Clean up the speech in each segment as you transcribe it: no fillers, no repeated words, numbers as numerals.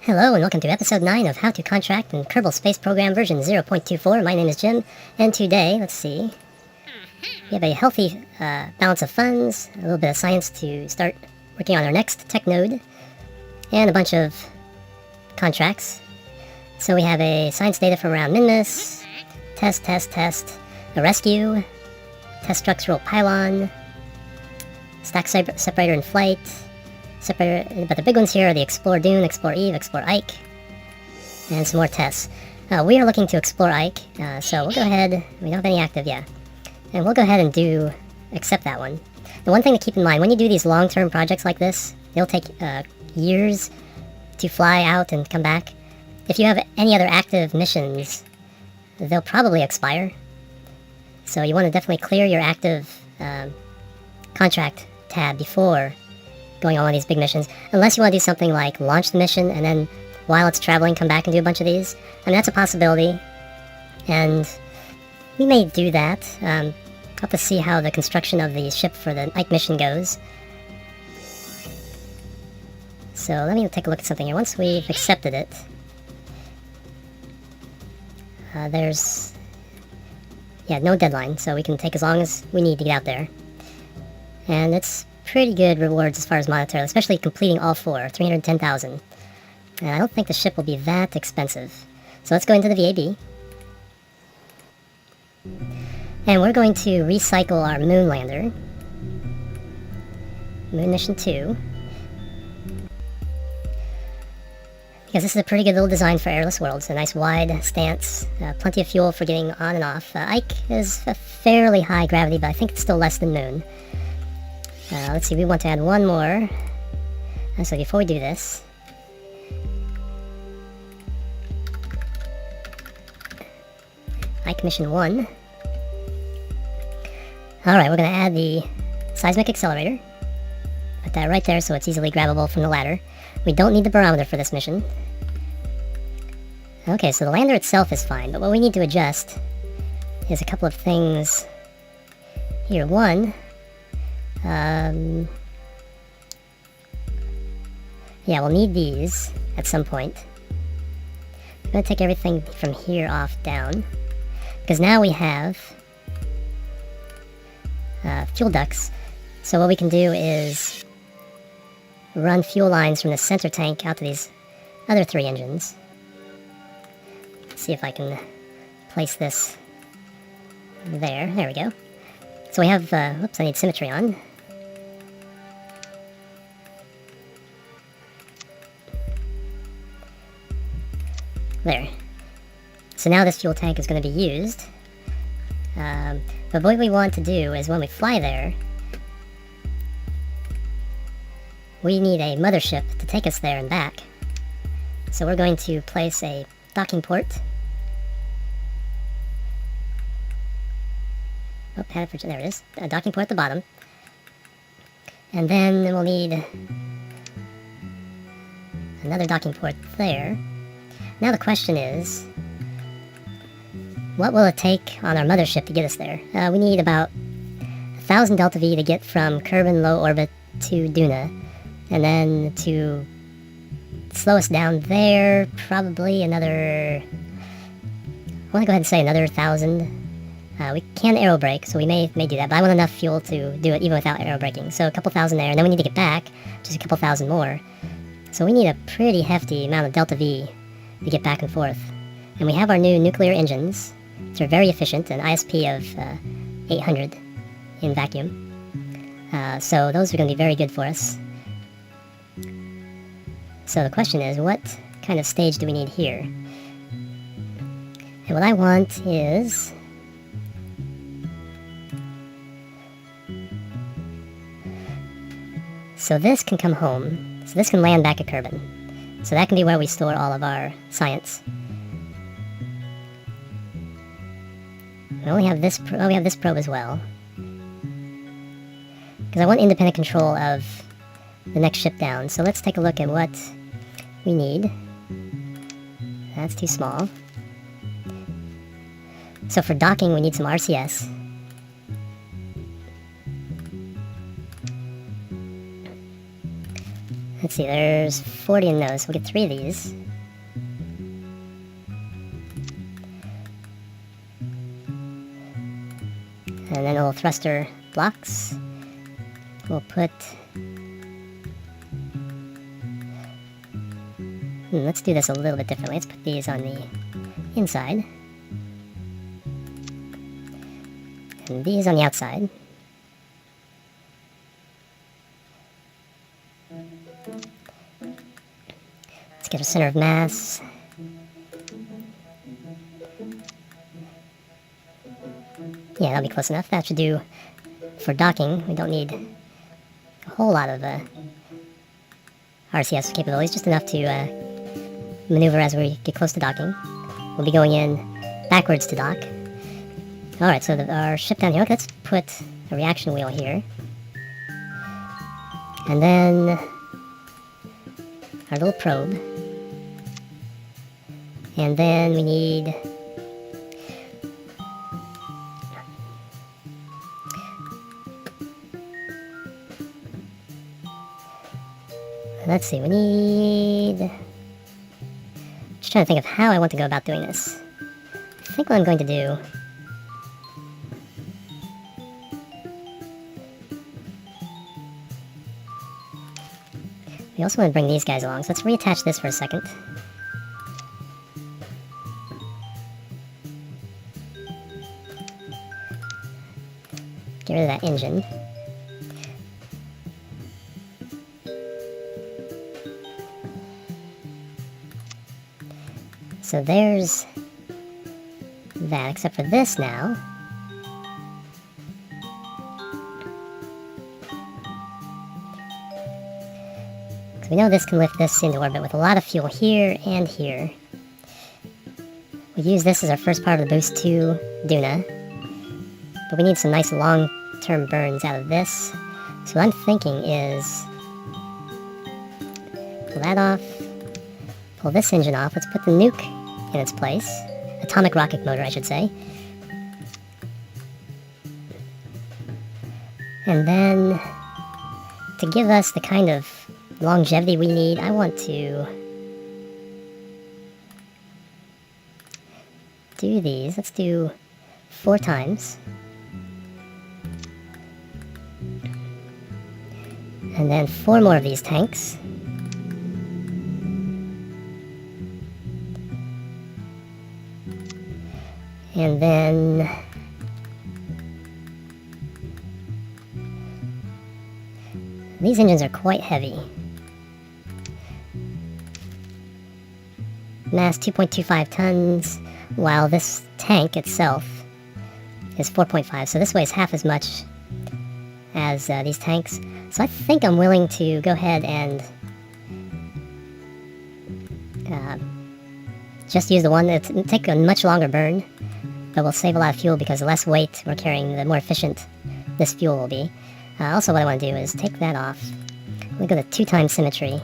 Hello and welcome to episode 9 of How to Contract in Kerbal Space Program version 0.24. My name is Jim, and today, let's see, we have a healthy balance of funds, a little bit of science to start working on our next tech node, and a bunch of contracts. So we have a science data from around Minmus, test, a rescue, test structural pylon, stack separator in flight, but the big ones here are the Explore Dune, Explore Eve, Explore Ike, and some more tests. We are looking to explore Ike, so we'll go ahead, we don't have any active yet, and we'll go ahead and accept that one. The one thing to keep in mind, when you do these long-term projects like this, they'll take years to fly out and come back. If you have any other active missions, they'll probably expire. So you want to definitely clear your active contract tab before going on one of these big missions, unless you want to do something like launch the mission and then while it's traveling come back and do a bunch of these. I mean, that's a possibility, and we may do that. I'll have to see how the construction of the ship for the Ike mission goes. So let me take a look at something here. Once we've accepted it, there's no deadline, so we can take as long as we need to get out there. And it's pretty good rewards as far as monetary, especially completing all four, 310,000. And I don't think the ship will be that expensive. So let's go into the VAB. And we're going to recycle our moon lander. Moon Mission 2. Because this is a pretty good little design for airless worlds. A nice wide stance, plenty of fuel for getting on and off. Ike is a fairly high gravity, but I think it's still less than Moon. Let's see, we want to add one more. So before we do this, Ike Mission 1. Alright, we're going to add the seismic accelerator. Put that right there so it's easily grabbable from the ladder. We don't need the barometer for this mission. Okay, so the lander itself is fine, but what we need to adjust is a couple of things here. One, we'll need these at some point. I'm going to take everything from here off down, because now we have fuel ducts. So what we can do is run fuel lines from the center tank out to these other three engines. Let's see if I can place this there. There we go. So we have, whoops, I need symmetry on. There. So now this fuel tank is going to be used. But what we want to do is when we fly there, we need a mothership to take us there and back. So we're going to place a docking port. Oh, there it is. A docking port at the bottom. And then we'll need another docking port there. Now the question is, what will it take on our mothership to get us there? We need about 1,000 delta V to get from Kerbal low orbit to Duna. And then to slow us down there, probably another, I want to go ahead and say another 1,000. We can aero brake, so we may do that, but I want enough fuel to do it even without aero braking. So a couple thousand there, and then we need to get back, just a couple thousand more. So we need a pretty hefty amount of delta V to get back and forth. And we have our new nuclear engines, which are very efficient, an ISP of 800 in vacuum. So those are going to be very good for us. So the question is, what kind of stage do we need here? And what I want is, so this can come home. So this can land back at Kerbal. So that can be where we store all of our science. We only have this. We have this probe as well, because I want independent control of the next ship down. So let's take a look at what we need. That's too small. So for docking, we need some RCS. let's see, there's 40 in those. We'll get 3 of these. And then little thruster blocks. We'll put... let's do this a little bit differently. Let's put these on the inside. And these on the outside. Let's get a center of mass. Yeah, that'll be close enough. That should do for docking. We don't need a whole lot of RCS capabilities, just enough to maneuver as we get close to docking. We'll be going in backwards to dock. Alright, so our ship down here, okay, let's put a reaction wheel here. And then our little probe. And then we need... let's see, we need... just trying to think of how I want to go about doing this. I think what I'm going to do... we also want to bring these guys along, so let's reattach this for a second. Get rid of that engine. So there's that, except for this now. So we know this can lift this into orbit with a lot of fuel here and here. We use this as our first part of the boost to Duna. But we need some nice long-term burns out of this. So what I'm thinking is... pull that off. Pull this engine off. Let's put the nuke in its place. Atomic rocket motor, I should say. And then, to give us the kind of longevity we need, I want to do these. Let's do 4 times. And then 4 more of these tanks. And then these engines are quite heavy. Mass 2.25 tons, while this tank itself is 4.5, so this weighs half as much as these tanks. So I think I'm willing to go ahead and just use the one. It'll take a much longer burn, but we'll save a lot of fuel because the less weight we're carrying, the more efficient this fuel will be. Also, what I want to do is take that off. We go to 2 times symmetry.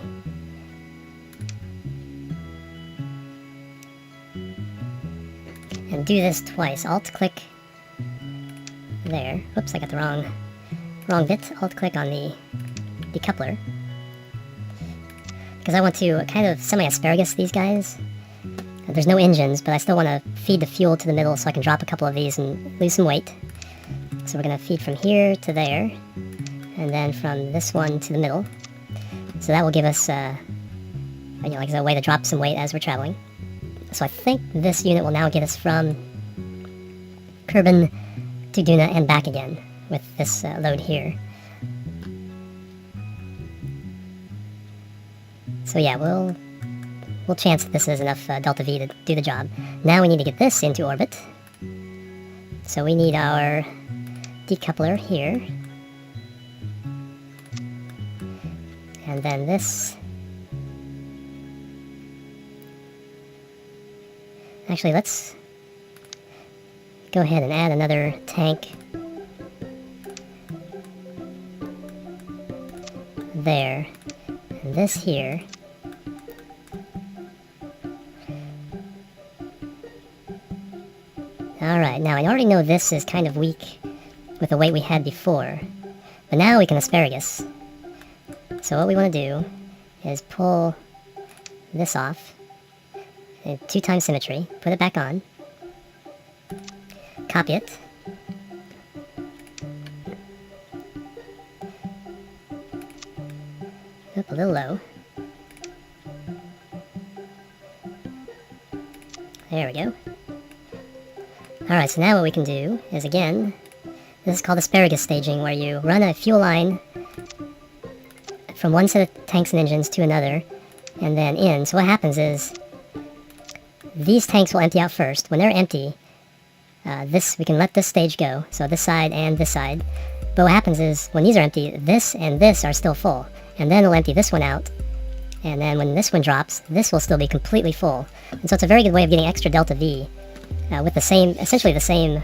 And do this twice. Alt-click there. Whoops, I got the wrong bit. Alt-click on the decoupler. Because I want to kind of semi-asparagus these guys. There's no engines, but I still want to feed the fuel to the middle so I can drop a couple of these and lose some weight. So we're going to feed from here to there, and then from this one to the middle. So that will give us, like a way to drop some weight as we're traveling. So I think this unit will now get us from Kerbin to Duna and back again with this load here. So yeah, we'll chance that this is enough delta V to do the job. Now we need to get this into orbit. So we need our decoupler here. And then this... actually, let's go ahead and add another tank there. And this here. Alright, now I already know this is kind of weak with the weight we had before, but now we can asparagus. So what we want to do is pull this off, 2 times symmetry, put it back on, copy it, up a little low. There we go. Alright, so now what we can do is, again, this is called asparagus staging, where you run a fuel line from one set of tanks and engines to another, and then in. So what happens is, these tanks will empty out first. When they're empty, we can let this stage go, so this side and this side. But what happens is, when these are empty, this and this are still full. And then it'll empty this one out, and then when this one drops, this will still be completely full. And so it's a very good way of getting extra delta V with the same, essentially the same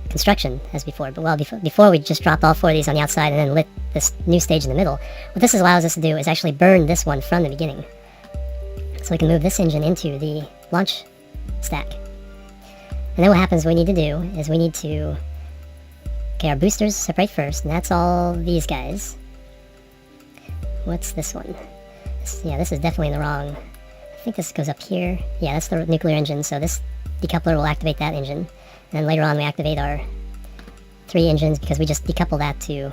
construction as before. But well, before we just dropped all 4 of these on the outside and then lit this new stage in the middle. What this allows us to do is actually burn this one from the beginning. So we can move this engine into the launch stack. And then what happens we need to do is we need to, okay, our boosters separate first, and that's all these guys. What's this one? Yeah, this is definitely in the wrong. I think this goes up here. Yeah, that's the nuclear engine, so this decoupler will activate that engine. And then later on we activate our 3 engines because we just decouple that to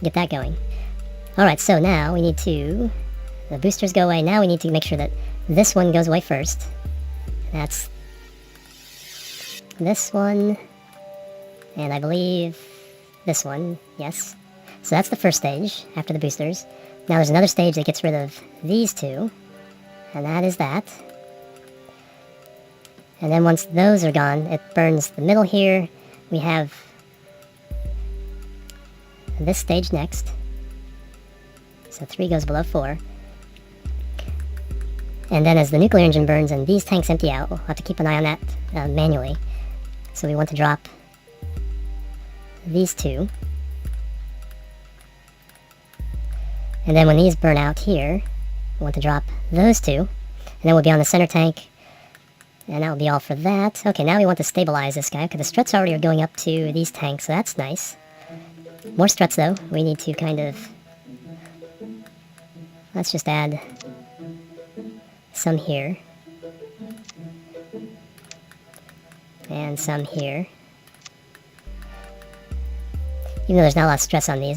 get that going. Alright, so now we need to, the boosters go away. Now we need to make sure that this one goes away first. That's this one, and I believe this one, yes. So that's the first stage after the boosters. Now there's another stage that gets rid of these 2, and that is that. And then once those are gone, it burns the middle here. We have this stage next. So 3 goes below 4. And then as the nuclear engine burns and these tanks empty out, we'll have to keep an eye on that manually. So we want to drop these 2. And then when these burn out here, we want to drop those 2. And then we'll be on the center tank. And that will be all for that. Okay, now we want to stabilize this guy, because the struts already are going up to these tanks, so that's nice. More struts, though. We need to kind of... Let's just add some here. And some here. Even though there's not a lot of stress on these,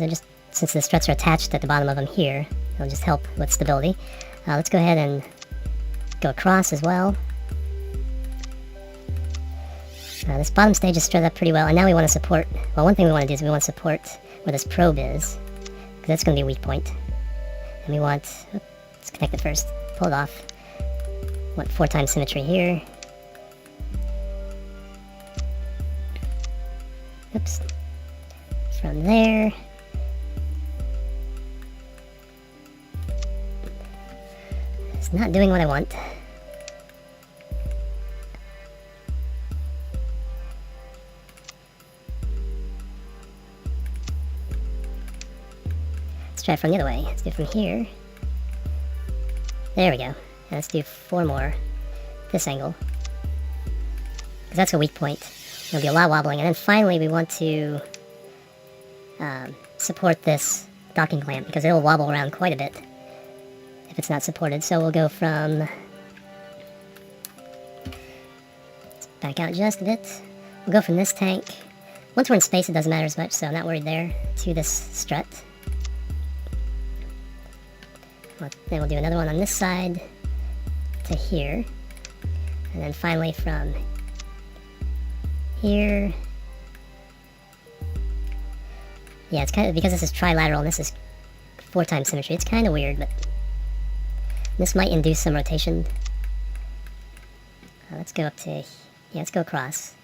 since the struts are attached at the bottom of them here, it'll just help with stability. Let's go ahead and go across as well. This bottom stage is strutted up pretty well, and now we want to support, well, one thing we want to do is we want to support where this probe is, because that's going to be a weak point. And we want, let's connect it first, pull it off. Want 4 times symmetry here. Oops. From there. It's not doing what I want. Let's try it from the other way. Let's do it from here. There we go. And let's do 4 more. This angle. Because that's a weak point. There'll be a lot of wobbling. And then finally we want to support this docking clamp, because it'll wobble around quite a bit if it's not supported. So we'll go from... Let's back out just a bit. We'll go from this tank. Once we're in space it doesn't matter as much, so I'm not worried there. To this strut. Then we'll do another one on this side to here. And then finally from here. Yeah, it's kind of, because this is trilateral and this is 4 times symmetry, it's kind of weird, but this might induce some rotation. Let's go up to, yeah, let's go across.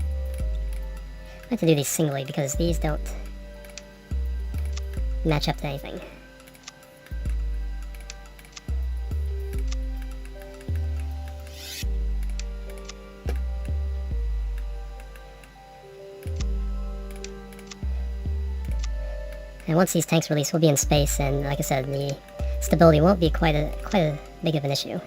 I have to do these singly because these don't match up to anything. And once these tanks release, we'll be in space, and like I said, the stability won't be quite a big of an issue.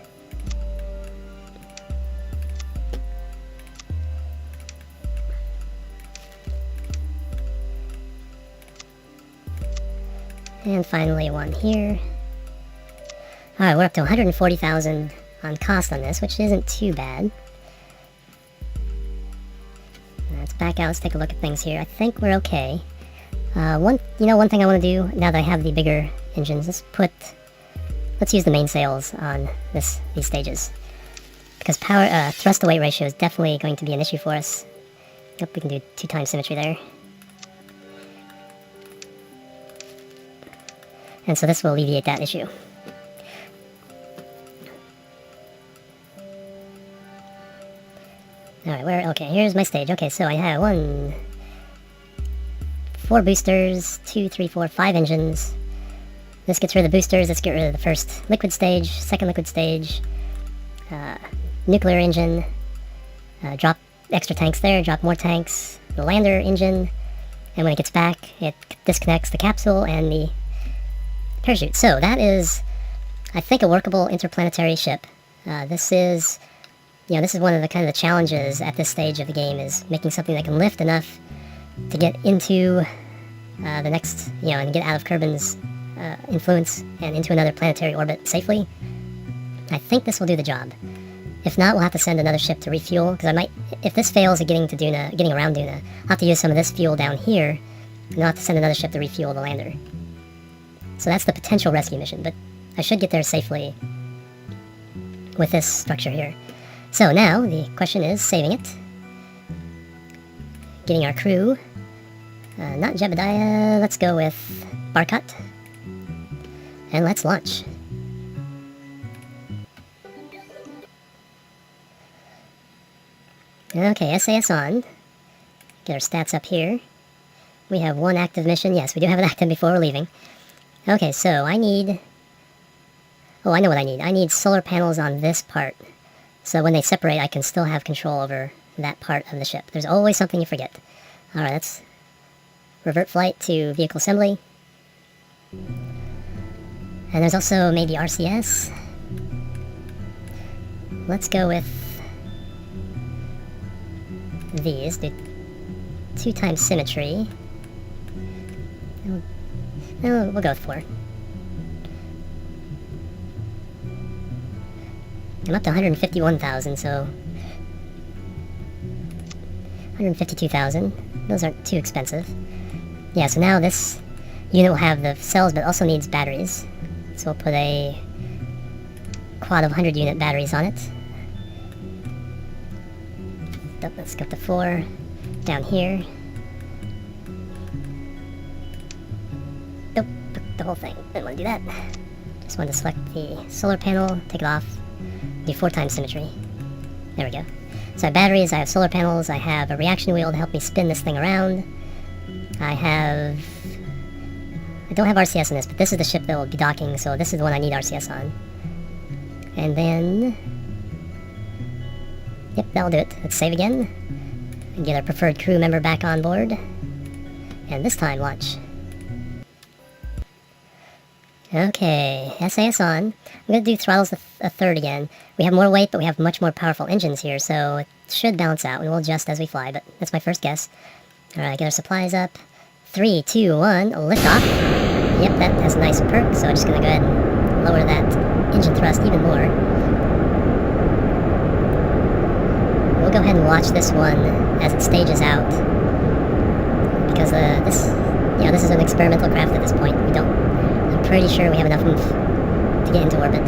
And finally one here. Alright, we're up to 140,000 on cost on this, which isn't too bad. Let's back out, let's take a look at things here. I think we're okay. One thing I want to do, now that I have the bigger engines, let's use the mainsails on these stages. Because thrust to weight ratio is definitely going to be an issue for us. Yep, we can do 2 times symmetry there. And so this will alleviate that issue. Alright, okay, here's my stage. Okay, so I have 4 boosters, 2, 3, 4, 5 engines. This gets rid of the boosters, let's get rid of the first liquid stage, second liquid stage, nuclear engine, drop extra tanks there, drop more tanks, the lander engine, and when it gets back, it disconnects the capsule and the parachute. So that is, I think, a workable interplanetary ship. This is one of the kind of the challenges at this stage of the game, is making something that can lift enough to get into the next, and get out of Kerbin's influence and into another planetary orbit safely. I think this will do the job. If not, we'll have to send another ship to refuel, because if this fails at getting around Duna, I'll have to use some of this fuel down here, and I'll have to send another ship to refuel the lander. So that's the potential rescue mission, but I should get there safely with this structure here. So now, the question is saving it, getting our crew, not Jebediah, let's go with Barkot, and let's launch. Okay, SAS on. Get our stats up here. We have 1 active mission. Yes, we do have an active before we're leaving. Okay, so I know what I need. I need solar panels on this part. So when they separate, I can still have control over that part of the ship. There's always something you forget. Alright, let's revert flight to vehicle assembly. And there's also maybe RCS. Let's go with these, do 2 times symmetry. We'll go with 4. I'm up to 151,000, so 152,000. Those aren't too expensive. Yeah, so now this unit will have the cells, but also needs batteries. So we'll put a quad of 100 unit batteries on it. Let's go up to 4, down here. Nope, the whole thing, didn't want to do that. Just wanted to select the solar panel, take it off, do 4 times symmetry. There we go. So I have batteries, I have solar panels, I have a reaction wheel to help me spin this thing around. I don't have RCS in this, but this is the ship that will be docking, so this is the one I need RCS on. And then, yep, that'll do it. Let's save again, and get our preferred crew member back on board. And this time, launch. Okay, SAS on. I'm going to do throttles a third again. We have more weight, but we have much more powerful engines here, so it should balance out. We will adjust as we fly, but that's my first guess. Alright, get our supplies up. 3, 2, 1, lift off. Yep, that has a nice perk, so I'm just going to go ahead and lower that engine thrust even more. We'll go ahead and watch this one as it stages out, because this is an experimental craft at this point. I'm pretty sure we have enough oomph to get into orbit.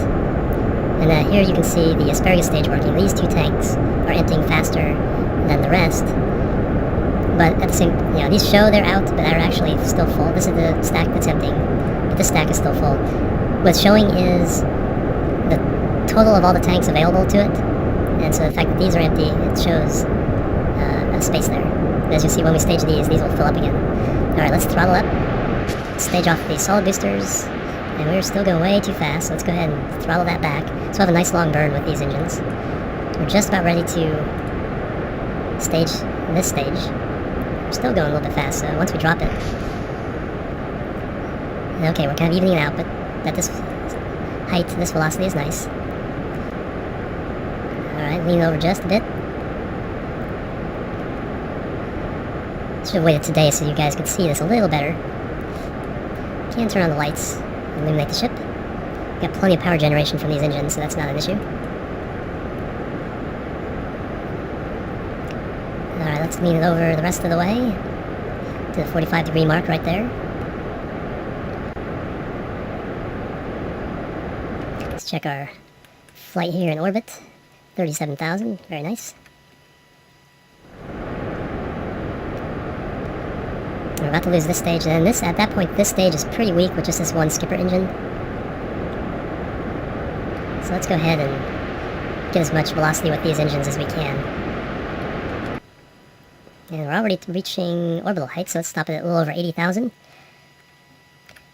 And here you can see the asparagus stage working. These 2 tanks are emptying faster than the rest, but at the same, these show they're out, but they're actually still full. This is the stack that's emptying, but this stack is still full. What's showing is the total of all the tanks available to it, and so the fact that these are empty, it shows a space there. As you see, when we stage these will fill up again. Alright, let's throttle up, stage off the solid boosters, and we're still going way too fast, so let's go ahead and throttle that back. So we'll have a nice long burn with these engines. We're just about ready to stage this stage. We're still going a little bit fast, so once we drop it... Okay, we're kind of evening it out, but at this height, this velocity is nice. Alright, lean over just a bit. Should have waited today so you guys could see this a little better. can turn on the lights, illuminate the ship. Got plenty of power generation from these engines, so that's not an issue. Alright, let's lean it over the rest of the way to the 45-degree mark right there. Let's check our flight here in orbit. 37,000, very nice. We're about to lose this stage, and this, at that point, this stage is pretty weak with just this one skipper engine. So let's go ahead and get as much velocity with these engines as we can. And we're already reaching orbital height, so let's stop it at a little over 80,000.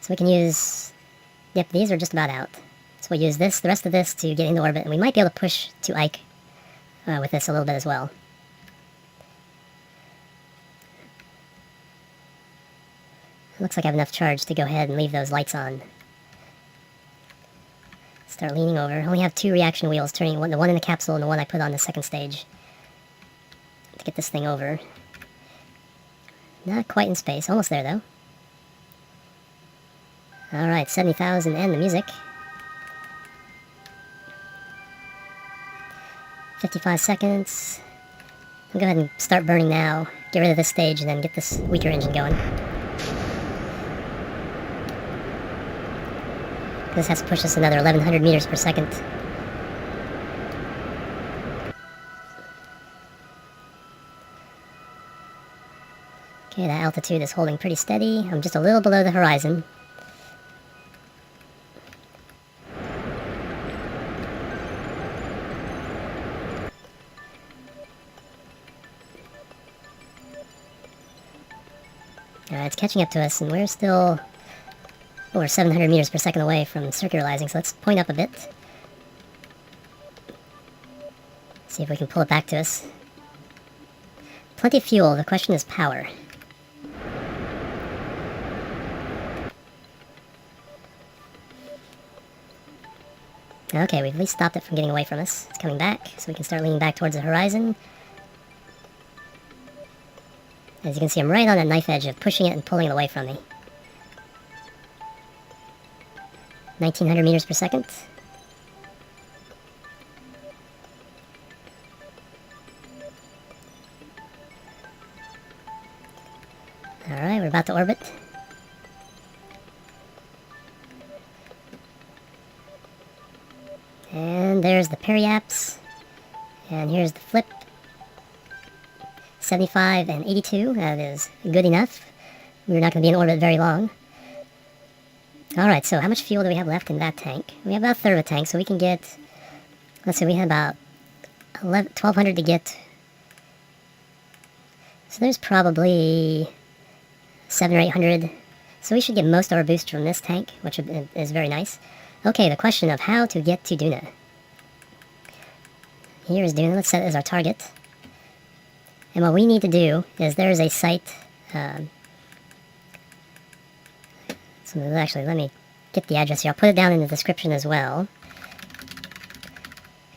So we can use... Yep, these are just about out. So we'll use this, the rest of this, to get into orbit, and we might be able to push to Ike with this a little bit as well. Looks like I have enough charge to go ahead and leave those lights on. Start leaning over. I only have 2 reaction wheels turning, the one in the capsule and the one I put on the second stage. To get this thing over. Not quite in space. Almost there, though. Alright, 70,000 and the music. 55 seconds. I'll go ahead and start burning now. Get rid of this stage and then get this weaker engine going. This has to push us another 1,100 meters per second. Okay, that altitude is holding pretty steady. I'm just a little below the horizon. It's catching up to us, and we're still over 700 meters per second away from circularizing, so let's point up a bit. See if we can pull it back to us. Plenty of fuel, the question is power. Okay, we've at least stopped it from getting away from us. It's coming back, so we can start leaning back towards the horizon. As you can see, I'm right on that knife edge of pushing it and pulling it away from me. 1,900 meters per second. Alright, we're about to orbit. And there's the periaps. And here's the flip. 75 and 82, that is good enough. We're not going to be in orbit very long. Alright, so how much fuel do we have left in that tank? We have about a third of a tank, so we can get... Let's see, we have about 1,200 to get... So there's probably 700 or 800. So we should get most of our boost from this tank, which is very nice. Okay, the question of how to get to Duna. Here is Duna, let's set it as our target. And what we need to do is there's a site... So actually, let me get the address here. I'll put it down in the description as well.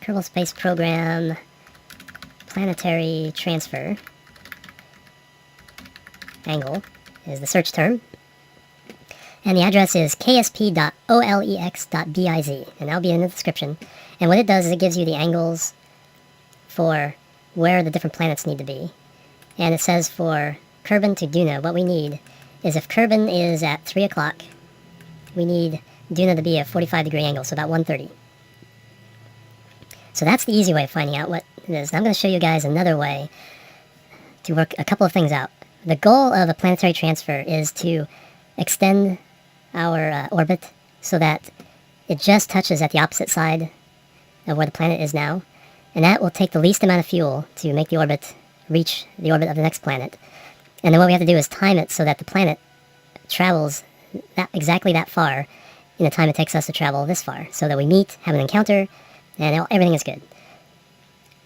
Kerbal Space Program, Planetary Transfer, Angle is the search term. And the address is ksp.olex.biz, and that'll be in the description. And what it does is it gives you the angles for where the different planets need to be. And it says for Kerbin to Duna, what we need is if Kerbin is at 3 o'clock, we need Duna to be a 45-degree angle, so about 130. So that's the easy way of finding out what it is. And I'm going to show you guys another way to work a couple of things out. The goal of a planetary transfer is to extend our orbit so that it just touches at the opposite side of where the planet is now. And that will take the least amount of fuel to make the orbit reach the orbit of the next planet. And then what we have to do is time it so that the planet travels exactly that far in the time it takes us to travel this far. So that we meet, have an encounter, and everything is good.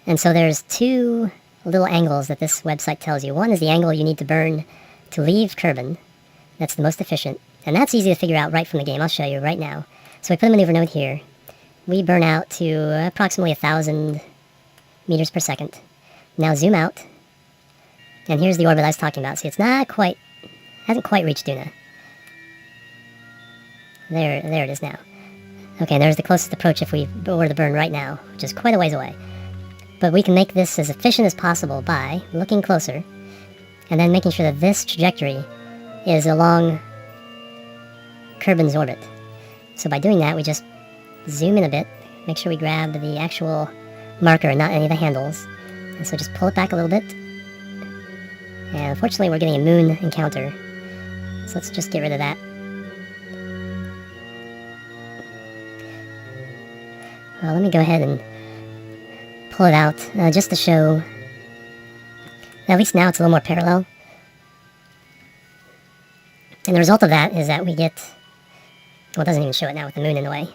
And so there's 2 little angles that this website tells you. One is the angle you need to burn to leave Kerbin. That's the most efficient. And that's easy to figure out right from the game. I'll show you right now. So we put a maneuver node here. We burn out to approximately 1,000 meters per second. Now zoom out. And here's the orbit I was talking about. See, it's not quite, hasn't quite reached Duna. There it is now. Okay, there's the closest approach if we were to burn right now, which is quite a ways away. But we can make this as efficient as possible by looking closer, and then making sure that this trajectory is along Kerbin's orbit. So by doing that, we just zoom in a bit, make sure we grab the actual marker and not any of the handles. And so just pull it back a little bit. And unfortunately, we're getting a moon encounter. So let's just get rid of that. Well, let me go ahead and pull it out just to show. At least now it's a little more parallel. And the result of that is that we get, well, it doesn't even show it now with the moon in the way.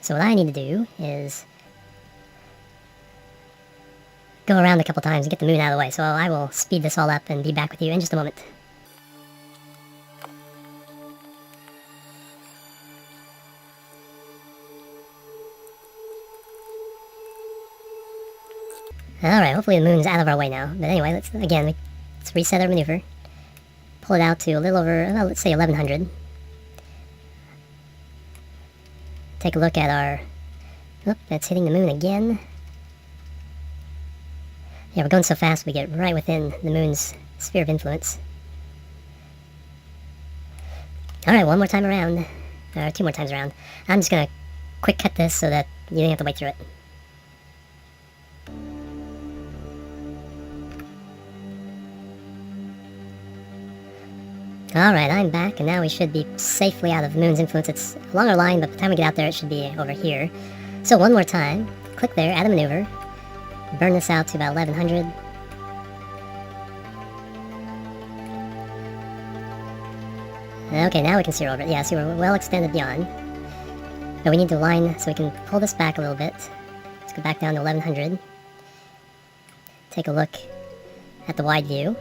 So what I need to do is go around a couple times and get the moon out of the way. So I will speed this all up and be back with you in just a moment. Alright, hopefully the moon's out of our way now. But anyway, let's reset our maneuver. Pull it out to a little over, well, let's say 1100. Take a look at our... Oh, that's hitting the moon again. Yeah, we're going so fast we get right within the moon's sphere of influence. Alright, one more time around. Or 2 more times around. I'm just gonna quick cut this so that you don't have to wait through it. Alright, I'm back, and now we should be safely out of the moon's influence. It's along our line, but by the time we get out there, it should be over here. So one more time, click there, add a maneuver, burn this out to about 1100. Okay, now we can see our orbit. Yeah, see, we're well extended beyond. But we need to line, so we can pull this back a little bit. Let's go back down to 1100. Take a look at the wide view.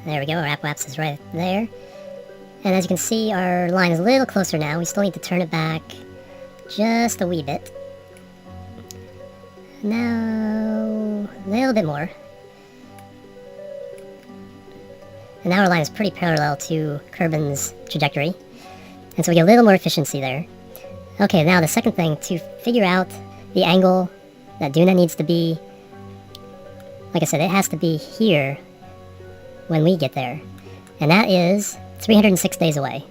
There we go, our apoapsis is right there. And as you can see, our line is a little closer now. We still need to turn it back just a wee bit. Now, a little bit more. And now our line is pretty parallel to Kerbin's trajectory. And so we get a little more efficiency there. Okay, now the second thing, to figure out the angle that Duna needs to be, like I said, it has to be here when we get there. And that is 306 days away.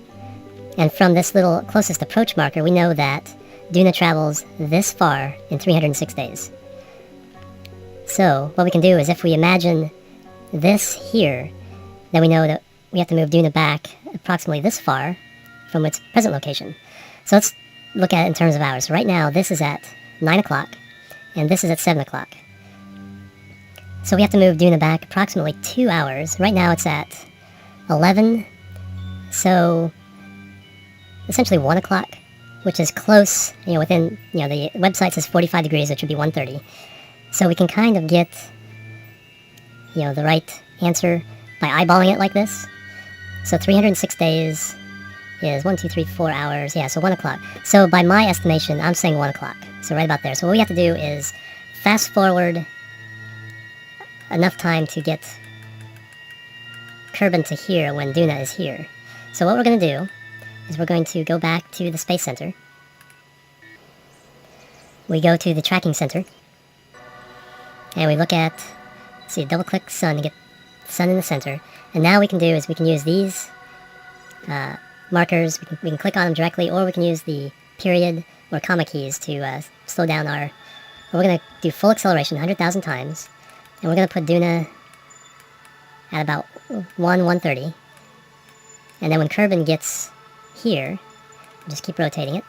And from this little closest approach marker, we know that Duna travels this far in 306 days. So, what we can do is if we imagine this here, then we know that we have to move Duna back approximately this far from its present location. So let's look at it in terms of hours. So right now, this is at 9 o'clock, and this is at 7 o'clock. So we have to move Duna back approximately 2 hours. Right now it's at 11, so essentially 1 o'clock, which is close, within, the website says 45 degrees, which would be 1:30. So we can kind of get, the right answer by eyeballing it like this. So 306 days is 1, 2, 3, 4 hours. Yeah, so 1 o'clock. So by my estimation, I'm saying 1 o'clock. So right about there. So what we have to do is fast forward enough time to get Kerbin to here when Duna is here. So what we're going to do is we're going to go back to the Space Center. We go to the Tracking Center. And we look at, see, double-click Sun to get Sun in the center. And now we can do is we can use these markers. We can click on them directly, or we can use the period or comma keys to slow down our... We're going to do full acceleration 100,000 times. And we're going to put Duna at about 1:30. And then when Kerbin gets here, just keep rotating it.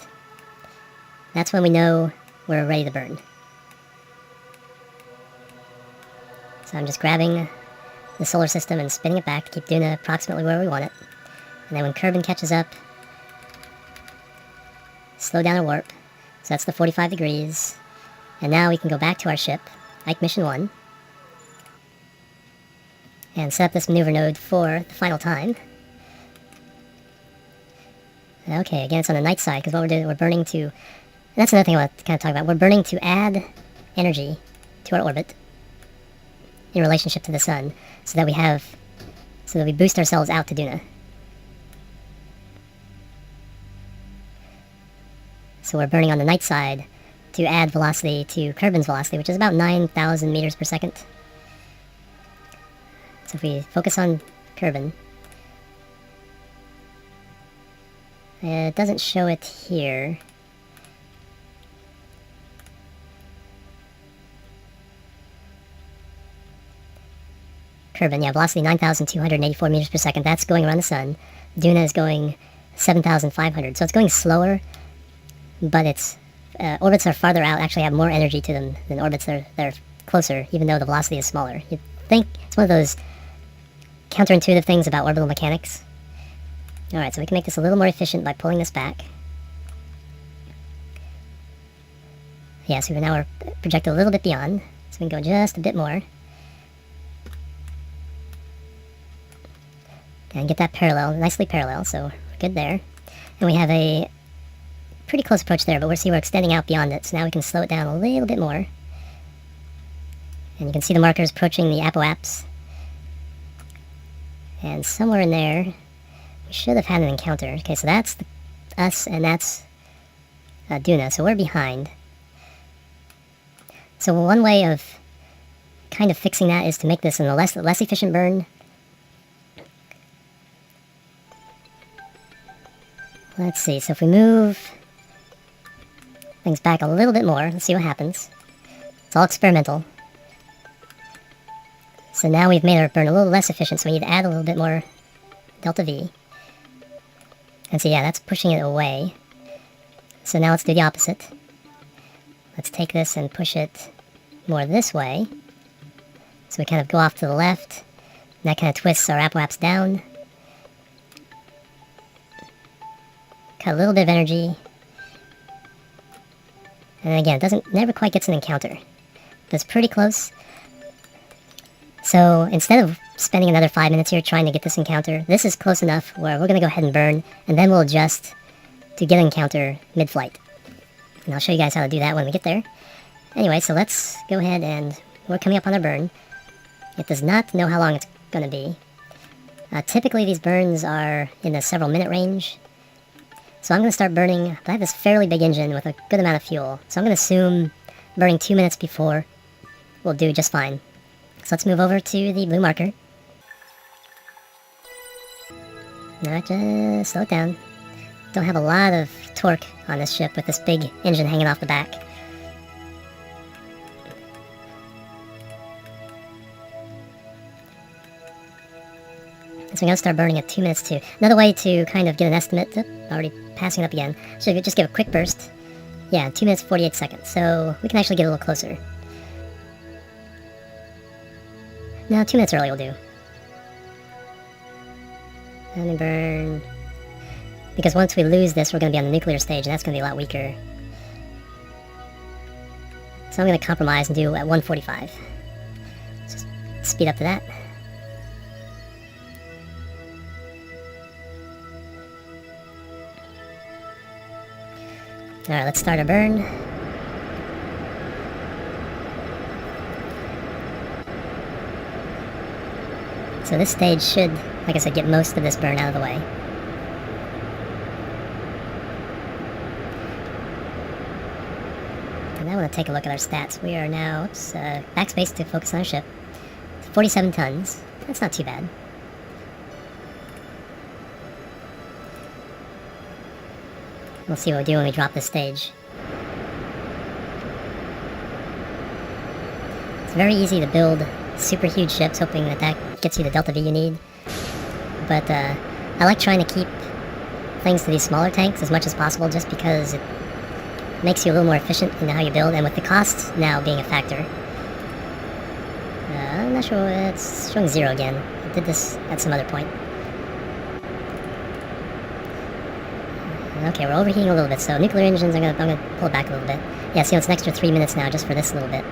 That's when we know we're ready to burn. So I'm just grabbing the solar system and spinning it back to keep Duna approximately where we want it. And then when Kerbin catches up, slow down our warp. So that's the 45 degrees. And now we can go back to our ship, Ike Mission 1. And set up this maneuver node for the final time. Okay, again, it's on the night side, because what we're doing, we're burning to... That's another thing I want to kind of talk about. We're burning to add energy to our orbit in relationship to the sun, so that we have so that we boost ourselves out to Duna. So we're burning on the night side to add velocity to Kerbin's velocity, which is about 9,000 meters per second. So if we focus on Kerbin, it doesn't show it here. Kerbin, yeah, velocity 9,284 meters per second. That's going around the sun. Duna is going 7,500. So it's going slower, but its orbits are farther out, actually have more energy to them than orbits that are closer, even though the velocity is smaller. You'd think it's one of those counterintuitive things about orbital mechanics. Alright, so we can make this a little more efficient by pulling this back. Yeah, so now we're projected a little bit beyond, so we can go just a bit more. And get that parallel, nicely parallel, so we're good there. And we have a pretty close approach there, but we're extending out beyond it, so now we can slow it down a little bit more. And you can see the markers approaching the apoapse. And somewhere in there, we should have had an encounter. Okay, so that's us, and that's Duna, so we're behind. So one way of kind of fixing that is to make this a less efficient burn. Let's see, so if we move things back a little bit more, let's see what happens. It's all experimental. So now we've made our burn a little less efficient, so we need to add a little bit more delta V. And so yeah, that's pushing it away. So now let's do the opposite. Let's take this and push it more this way. So we kind of go off to the left, and that kind of twists our apoapse down. Cut a little bit of energy. And again, it never quite gets an encounter. But it's pretty close. So instead of spending another 5 minutes here trying to get this encounter, this is close enough where we're going to go ahead and burn, and then we'll adjust to get an encounter mid-flight. And I'll show you guys how to do that when we get there. Anyway, so let's go ahead and we're coming up on our burn. It does not know how long it's going to be. Typically these burns are in the several minute range. So I'm going to start burning, but I have this fairly big engine with a good amount of fuel. So I'm going to assume burning 2 minutes before will do just fine. So let's move over to the blue marker. Now just slow it down. Don't have a lot of torque on this ship with this big engine hanging off the back. So I'm going to start burning at 2 minutes too. Another way to kind of get an estimate, already passing it up again, so just give a quick burst. Yeah, 2 minutes 48 seconds, so we can actually get a little closer. No, 2 minutes early will do. Let me burn. Because once we lose this, we're going to be on the nuclear stage, and that's going to be a lot weaker. So I'm going to compromise and do at 145. Just speed up to that. Alright, let's start our burn. So this stage should, like I said, get most of this burn out of the way. And now I want to take a look at our stats. We are now, backspace to focus on our ship. 47 tons. That's not too bad. We'll see what we do when we drop this stage. It's very easy to build super huge ships, hoping that gets you the delta V you need. But I like trying to keep things to these smaller tanks as much as possible, just because it makes you a little more efficient in how you build, and with the cost now being a factor. I'm not sure, it's showing 0 again. I did this at some other point. Okay, we're overheating a little bit, so nuclear engines, I'm gonna pull it back a little bit. Yeah, see, it's an extra 3 minutes now just for this little bit.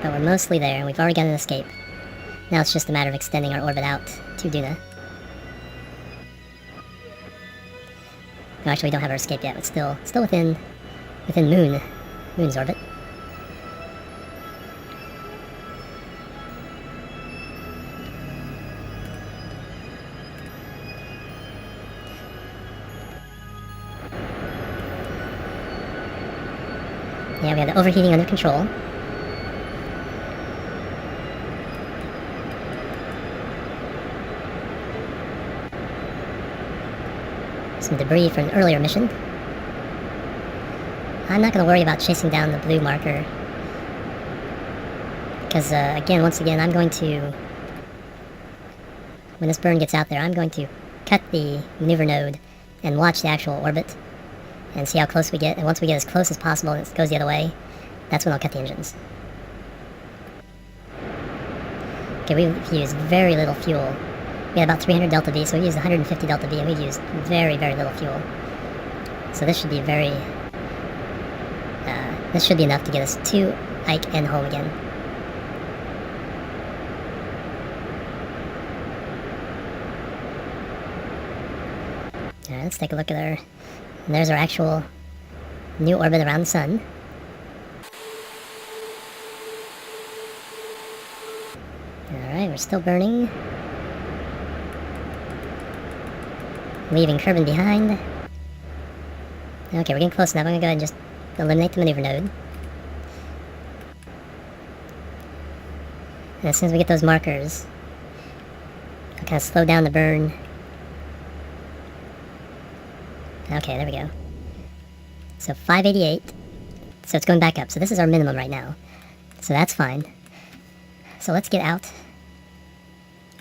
But we're mostly there, and we've already got an escape. Now it's just a matter of extending our orbit out to Duna. No, actually we don't have our escape yet, but still within Moon's orbit. Yeah, we have the overheating under control. Some debris from an earlier mission. I'm not going to worry about chasing down the blue marker. Because, once again, I'm going to... When this burn gets out there, I'm going to cut the maneuver node and watch the actual orbit and see how close we get. And once we get as close as possible and it goes the other way, that's when I'll cut the engines. Okay, we've used very little fuel. We had about 300 delta V, so we used 150 delta V, and we've used very, very little fuel. So this should be this should be enough to get us to Ike and home again. Alright, let's take a look at and there's our actual new orbit around the sun. Alright, we're still burning. Leaving Kerbin behind. Okay, we're getting close enough. I'm gonna go ahead and just eliminate the maneuver node. And as soon as we get those markers, I'll kind of slow down the burn. Okay, there we go. So 588. So it's going back up. So this is our minimum right now. So that's fine. So let's get out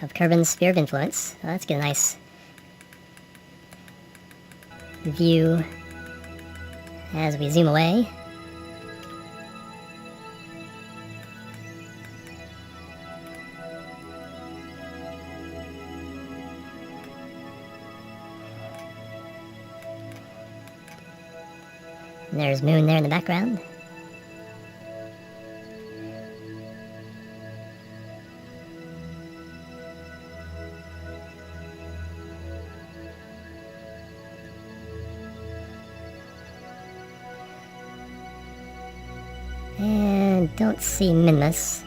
of Kerbin's sphere of influence. Let's get a nice view as we zoom away. And there's Moon there in the background. And don't see Minmus.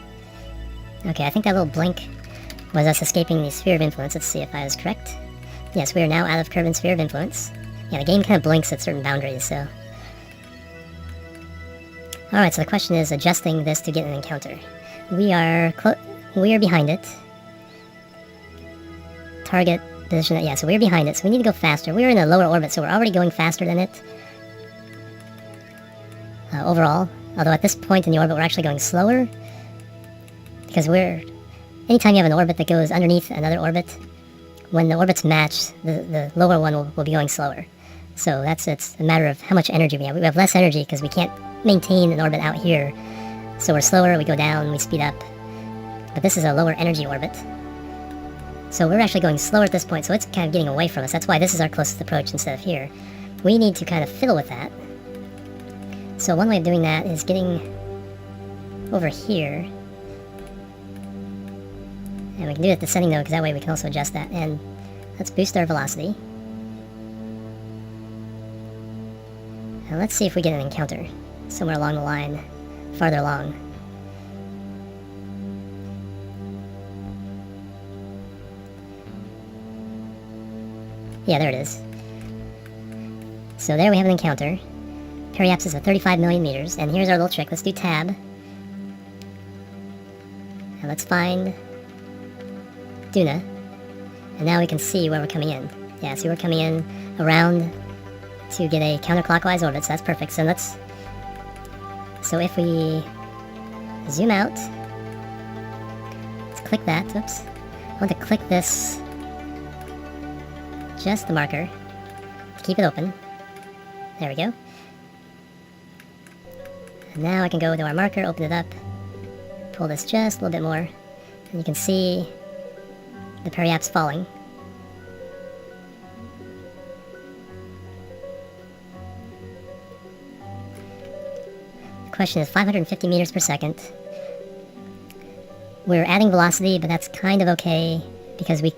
Okay, I think that little blink was us escaping the sphere of influence. Let's see if I was correct. Yes, we are now out of Kerbin's sphere of influence. Yeah, the game kind of blinks at certain boundaries, so... Alright, so the question is adjusting this to get an encounter. We are behind it. Target position, yeah, so we're behind it, so we need to go faster. We're in a lower orbit, so we're already going faster than it. Overall. Although at this point in the orbit, we're actually going slower. Because anytime you have an orbit that goes underneath another orbit, when the orbits match, the lower one will be going slower. So it's a matter of how much energy we have. We have less energy because we can't maintain an orbit out here. So we're slower, we go down, we speed up. But this is a lower energy orbit. So we're actually going slower at this point, so it's kind of getting away from us. That's why this is our closest approach instead of here. We need to kind of fiddle with that. So one way of doing that is getting over here. And we can do it at the setting node, because that way we can also adjust that. And let's boost our velocity. And let's see if we get an encounter somewhere along the line, farther along. Yeah, there it is. So there we have an encounter. Periapsis at 35 million meters, and here's our little trick. Let's do tab. And let's find Duna. And now we can see where we're coming in. Yeah, see we're coming in around to get a counterclockwise orbit, so that's perfect. So if we zoom out, let's click that. Oops. I want to click this, just the marker, to keep it open. There we go. And now I can go to our marker, open it up, pull this just a little bit more, and you can see the periaps falling. The question is 550 meters per second. We're adding velocity, but that's kind of okay, because it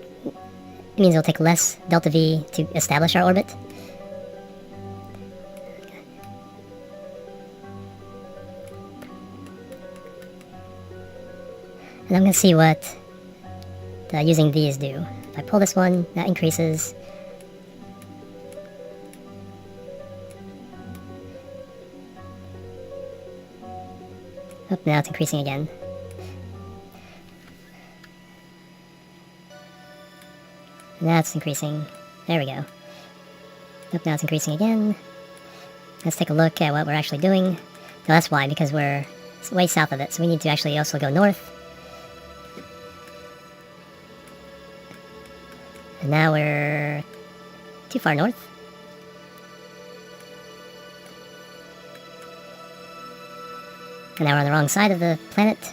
means it'll take less delta V to establish our orbit. And I'm going to see what using these do. If I pull this one, that increases. Nope, now it's increasing again. Now it's increasing. There we go. Nope, now it's increasing again. Let's take a look at what we're actually doing. No, that's why, because we're way south of it, so we need to actually also go north. And now we're too far north. And now we're on the wrong side of the planet.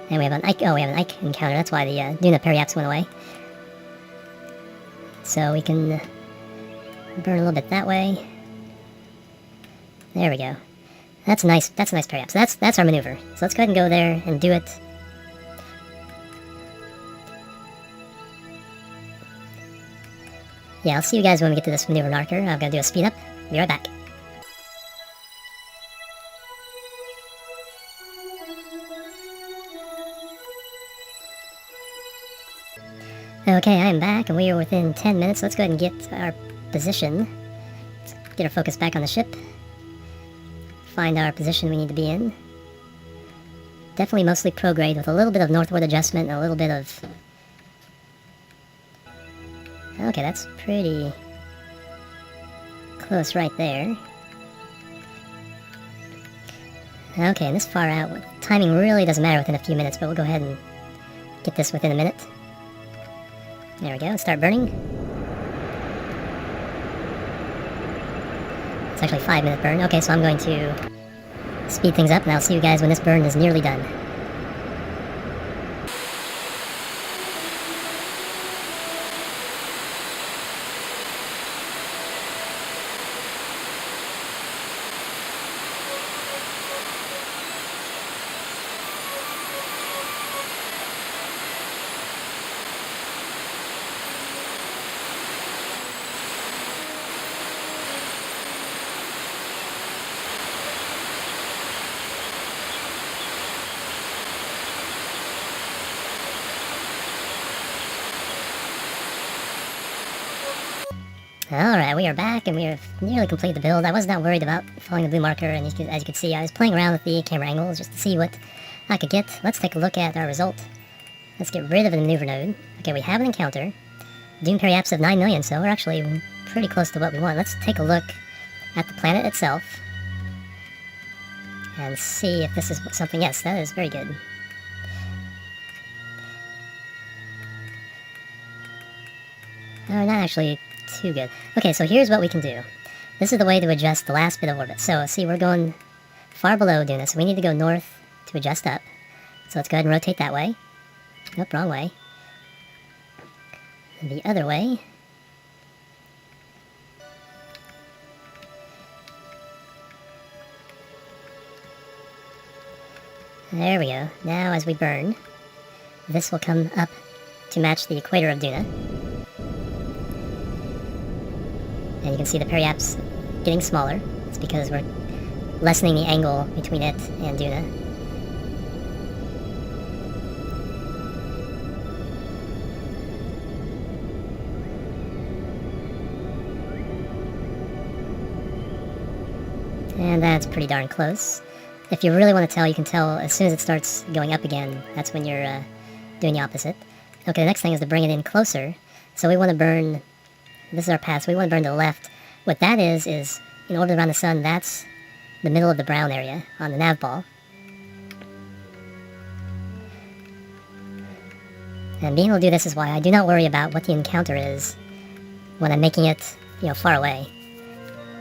And we have an Ike. Oh, we have an Ike encounter. That's why the Duna periaps went away. So we can burn a little bit that way. There we go. That's a nice periap. So that's our maneuver. So let's go ahead and go there and do it. Yeah, I'll see you guys when we get to this maneuver marker. I'm gonna do a speed up. Be right back. Okay, I am back, and we are within 10 minutes. Let's go ahead and get our position. Let's get our focus back on the ship. Find our position we need to be in. Definitely mostly prograde with a little bit of northward adjustment and a little bit of... Okay, that's pretty close right there. Okay, and this far out, timing really doesn't matter within a few minutes, but we'll go ahead and get this within a minute. There we go, start burning. It's actually a 5-minute burn. Okay, so I'm going to speed things up, and I'll see you guys when this burn is nearly done. Alright, we are back, and we have nearly completed the build. I was not worried about following the blue marker, and as you can see, I was playing around with the camera angles just to see what I could get. Let's take a look at our result. Let's get rid of the maneuver node. Okay, we have an encounter. Doom periaps of 9 million, so we're actually pretty close to what we want. Let's take a look at the planet itself and see if this is something. Yes, that is very good. No, not actually too good. Okay, so here's what we can do. This is the way to adjust the last bit of orbit. So, see, we're going far below Duna, so we need to go north to adjust up. So let's go ahead and rotate that way. Nope, wrong way. And the other way. There we go. Now, as we burn, this will come up to match the equator of Duna. And you can see the periaps getting smaller. It's because we're lessening the angle between it and Duna. And that's pretty darn close. If you really want to tell, you can tell as soon as it starts going up again. That's when you're doing the opposite. Okay, the next thing is to bring it in closer. So we want to burn... This is our path, so we want to burn to the left. What that is in orbit around the sun, that's the middle of the brown area on the nav ball. And being able to do this is why I do not worry about what the encounter is when I'm making it, far away.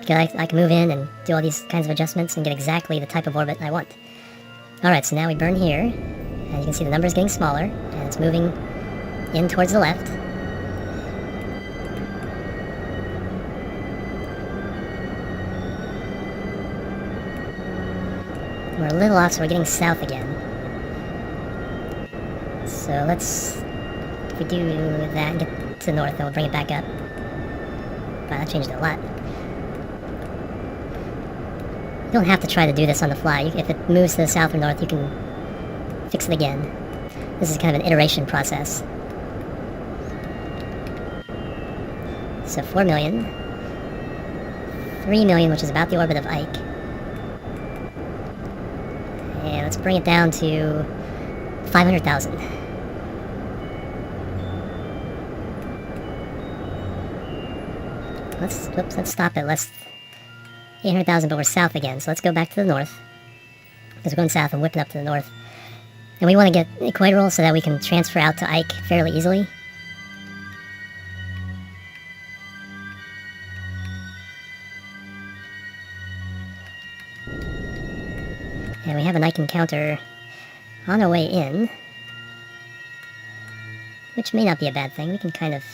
Because I can move in and do all these kinds of adjustments and get exactly the type of orbit I want. Alright, so now we burn here, and you can see the number is getting smaller, and it's moving in towards the left. We're a little off, so we're getting south again. So if we do that and get to the north, then we'll bring it back up. Wow, that changed a lot. You don't have to try to do this on the fly. If it moves to the south or north, you can fix it again. This is kind of an iteration process. So 4 million. 3 million, which is about the orbit of Ike. And let's bring it down to 500,000. Let's stop at less 800,000, but we're south again. So let's go back to the north, because we're going south and whipping up to the north. And we want to get equatorial so that we can transfer out to Ike fairly easily. And we have an Ike encounter on our way in, which may not be a bad thing. We can kind of...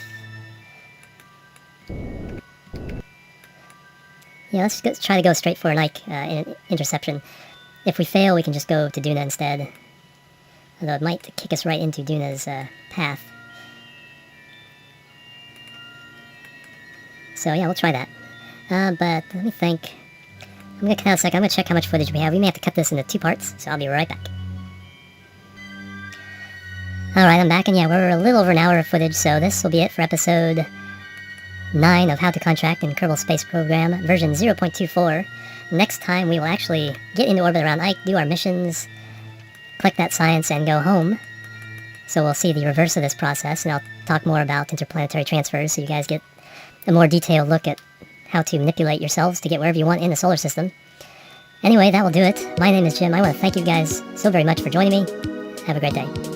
Yeah, let's try to go straight for an Ike interception. If we fail, we can just go to Duna instead. Although it might kick us right into Duna's path. So yeah, we'll try that. But let me think. I'm going to cut out a second. I'm going to check how much footage we have. We may have to cut this into 2 parts, so I'll be right back. Alright, I'm back, and yeah, we're a little over an hour of footage, so this will be it for episode 9 of How to Contract in Kerbal Space Program, version 0.24. Next time, we will actually get into orbit around Ike, do our missions, collect that science, and go home. So we'll see the reverse of this process, and I'll talk more about interplanetary transfers, so you guys get a more detailed look at how to manipulate yourselves to get wherever you want in the solar system. Anyway, that will do it. My name is Jim. I want to thank you guys so very much for joining me. Have a great day.